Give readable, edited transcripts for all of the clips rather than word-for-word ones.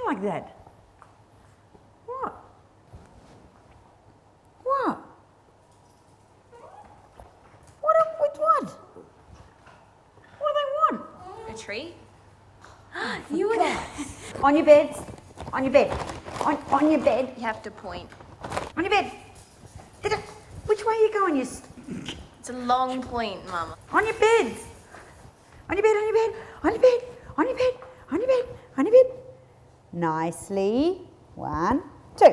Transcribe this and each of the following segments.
like that? What? What? What? What do they want? A treat? You would on your beds. On your bed. On your bed. You have to point. On your bed. Which way are you going? It's a long point, Mama. On your beds. On your bed, on your bed, on your bed, on your bed, on your bed, on your bed. Nicely. 1, 2.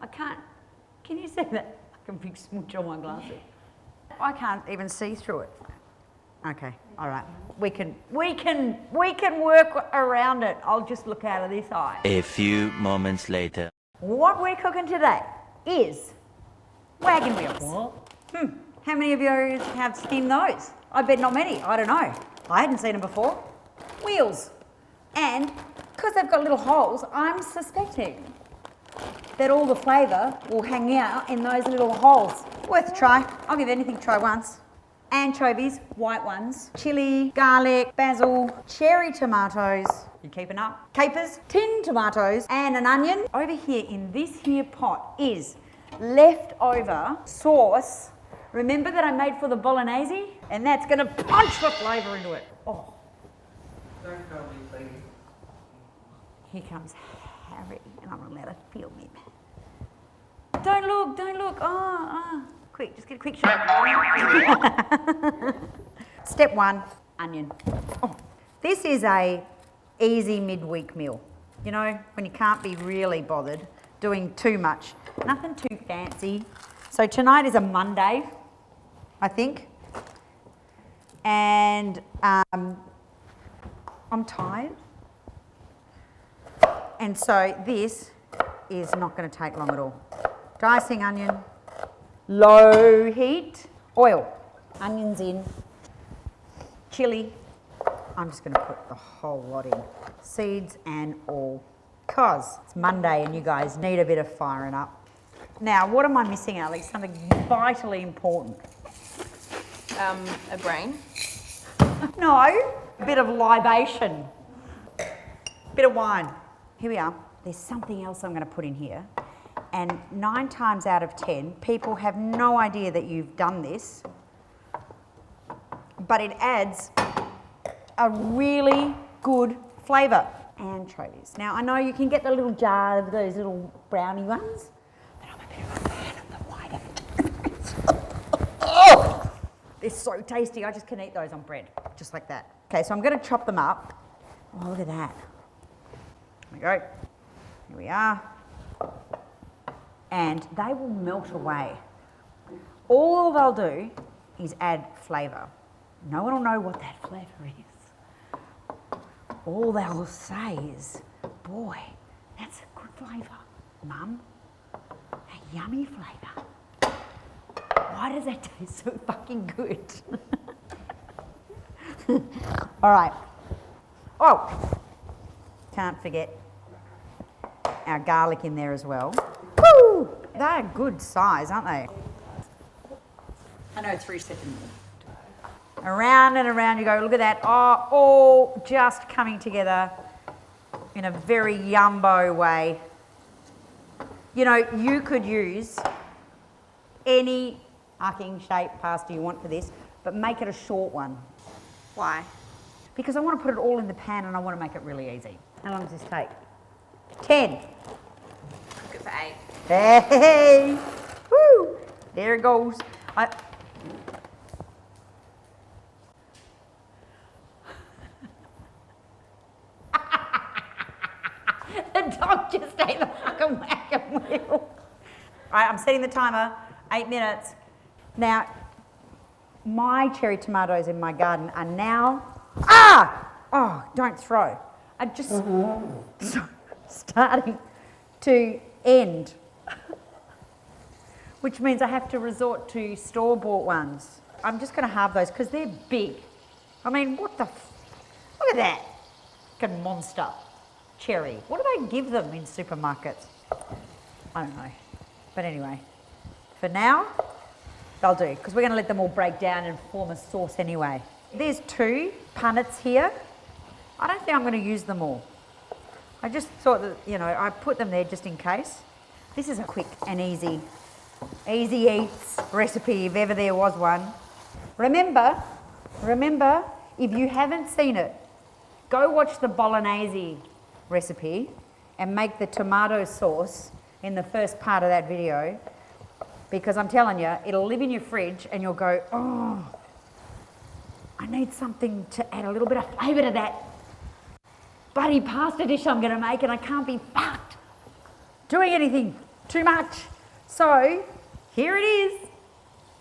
I can't. Can you see that? Like a big smooch on my glasses. I can't even see through it. Okay, all right. We can work around it. I'll just look out of this eye. A few moments later. What we're cooking today is wagon wheels. How many of you have seen those? I bet not many. I don't know. I hadn't seen them before. Wheels. And because they've got little holes, I'm suspecting that all the flavour will hang out in those little holes. Worth a try. I'll give anything a try once. Anchovies, white ones, chilli, garlic, basil, cherry tomatoes, you keeping up? Capers, tin tomatoes, and an onion. Over here in this here pot is leftover sauce. Remember that I made for the bolognese? And that's gonna punch the flavour into it. Oh. Don't tell me, please. Here comes Harry, and I'm gonna let her feel me. Don't look, don't look. Oh. Quick, just get a quick shot. Step 1, onion. Oh, this is a easy midweek meal. You know, when you can't be really bothered doing too much. Nothing too fancy. So tonight is a Monday, I think. And I'm tired. And so this is not going to take long at all. Dicing onion. Low heat, oil, onions in, chilli. I'm just going to put the whole lot in, seeds and all, because it's Monday and you guys need a bit of firing up. Now, what am I missing, Alex? Something vitally important. A brain. No, a bit of libation, bit of wine. Here we are. There's something else I'm going to put in here. And 9 times out of 10, people have no idea that you've done this, but it adds a really good flavour. Anchovies. Now, I know you can get the little jar of those little brownie ones, but I'm a bit of a fan of the white. Oh, they're so tasty. I just can eat those on bread, just like that. Okay, so I'm going to chop them up. Oh, look at that. There we go. Here we are. And they will melt away. All they'll do is add flavour. No one will know what that flavour is. All they'll say is, boy, that's a good flavour, Mum. A yummy flavour. Why does that taste so fucking good? All right. Oh, can't forget our garlic in there as well. Woo! They're good size, aren't they? I know 3 seconds. Around and around you go. Look at that. Oh, all just coming together in a very yumbo way. You know, you could use any arcing shape pasta you want for this, but make it a short one. Why? Because I want to put it all in the pan and I want to make it really easy. How long does this take? 10. Cook it for 8. Hey! Woo! There it goes. The dog just ate the fucking wagon wheel. All right, I'm setting the timer. 8 minutes. Now, my cherry tomatoes in my garden are now... Ah! Oh, don't throw. Are just starting to end. Which means I have to resort to store-bought ones. I'm just going to halve those because they're big. I mean, what the... Look at that. Fucking monster. Cherry. What do they give them in supermarkets? I don't know. But anyway, for now, They'll do, because we're going to let them all break down and form a sauce anyway. There's 2 punnets here. I don't think I'm going to use them all. I just thought that, you know, I put them there just in case. This is a quick and easy eats recipe if ever there was one. Remember, if you haven't seen it, go watch the bolognese recipe and make the tomato sauce in the first part of that video, because I'm telling you, it'll live in your fridge and you'll go, oh, I need something to add a little bit of flavour to that bloody pasta dish I'm going to make, and I can't be fucked doing anything too much. So here it is.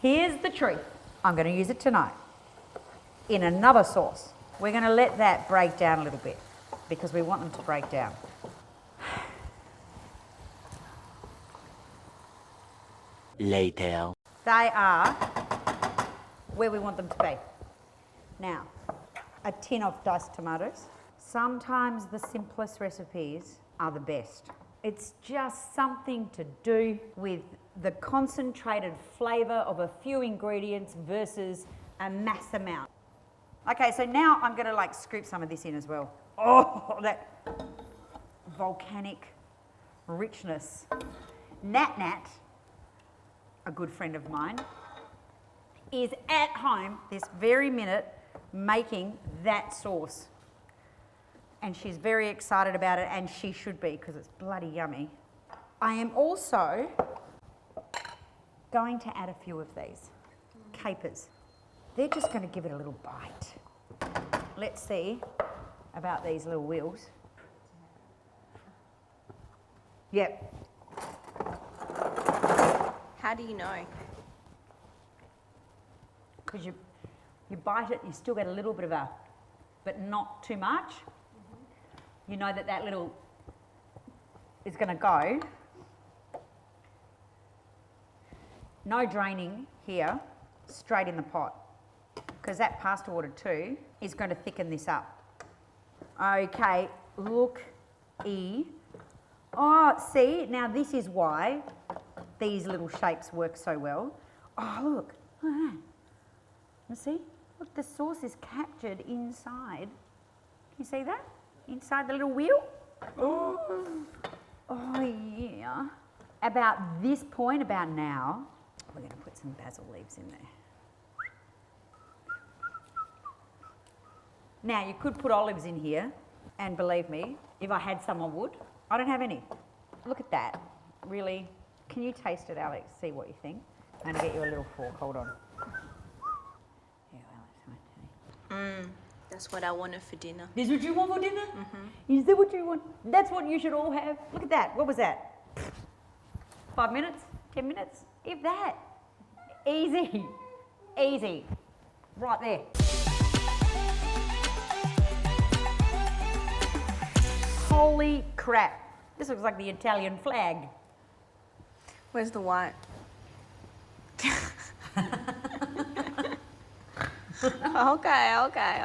Here's the truth. I'm going to use it tonight in another sauce. We're going to let that break down a little bit because we want them to break down. Later. They are where we want them to be. Now, a tin of diced tomatoes. Sometimes the simplest recipes are the best. It's just something to do with the concentrated flavour of a few ingredients versus a mass amount. Okay, so now I'm going to like scoop some of this in as well. Oh, that volcanic richness. Nat, a good friend of mine, is at home this very minute making that sauce. And she's very excited about it, and she should be, because it's bloody yummy. I am also going to add a few of these capers. They're just going to give it a little bite. Let's see about these little wheels. Yep. How do you know? Because you bite it, you still get a little bit of a, but not too much. You know that little is going to go. No draining here, straight in the pot, because that pasta water too is going to thicken this up. Okay, look-y. Oh, see, now this is why these little shapes work so well. Oh, look at that. You see? Look, the sauce is captured inside. Can you see that? Inside the little wheel? Oh, yeah. About this point, about now, we're going to put some basil leaves in there. Now, you could put olives in here, and believe me, if I had some, I would. I don't have any. Look at that. Really? Can you taste it, Alex? See what you think. I'm going to get you a little fork. Hold on. Here, Alex. That's what I wanted for dinner. This is what you want for dinner? Mm-hmm. Is that what you want? That's what you should all have. Look at that. What was that? 5 minutes? 10 minutes? If that. Easy. Easy. Right there. Holy crap. This looks like the Italian flag. Where's the white? Okay. Okay.